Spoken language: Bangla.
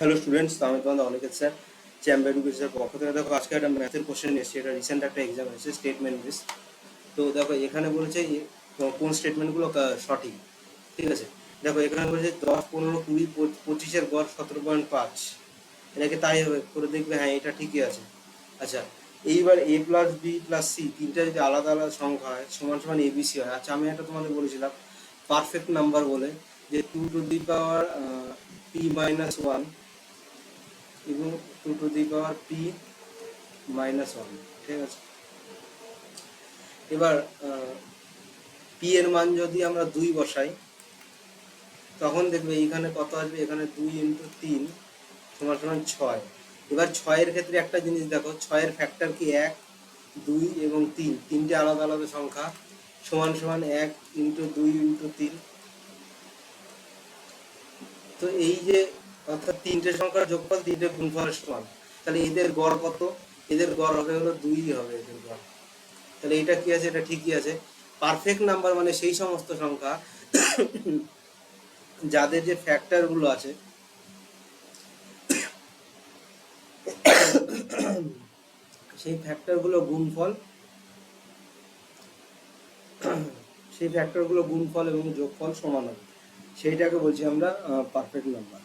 হ্যালো স্টুডেন্টস, আমি তোমাদের অনিকেত স্যার, চ্যাম্বার এডুকেশনের পক্ষ থেকে। দেখো আজকে একটা ম্যাথের কোশ্চেন এসেছে, এটা রিসেন্ট একটা এক্সাম এসেছে, স্টেটমেন্ট বেস। তো দেখো এখানে বলেছে কোন স্টেটমেন্টগুলো সঠিক, ঠিক আছে। দেখো এখানে বলেছে 10, 15, 20, 25-এর গড় 17.5, এটাকে তাই হবে করে দেখবে, হ্যাঁ এটা ঠিকই আছে। আচ্ছা, এইবার এ প্লাস বি প্লাস সি তিনটা যদি আলাদা আলাদা সংখ্যা হয় সমান সমান এবিসি হয়। আচ্ছা, আমি একটা তোমাদের বলেছিলাম পারফেক্ট নাম্বার বলে, যে 2 টু দি পাওয়ার p-1 এবং 2 টু দি পাওয়ার p-1, ঠিক আছে। এবার পি এর মান যদি আমরা 2 বসাই, তখন দেখবে এইখানে কত আসবে, এখানে 2 × 3 সমান সমান 6। এবার 6-এর ক্ষেত্রে একটা জিনিস দেখো, 6-এর ফ্যাক্টর কি 1, 2 এবং 3, তিনটে আলাদা আলাদা সংখ্যা, সমান সমান 1 × 2 × 3। তো এই যে অর্থাৎ তিনটে সংখ্যার যোগফল তিনটে গুণফলের সমান, তাহলে এদের গড় কত? এদের গড় হবে হলো 2 হবে এদের গড়। তাহলে এটা কি আছে? এটা ঠিকই আছে। পারফেক্ট নাম্বার মানে সেই সমস্ত সংখ্যা যাদের যে ফ্যাক্টরগুলো আছে সেই ফ্যাক্টরগুলো গুণফল, সেই ফ্যাক্টরগুলো গুণফল এবং যোগফল সমান হবে, সেইটাকে বলছি আমরা পারফেক্ট নাম্বার।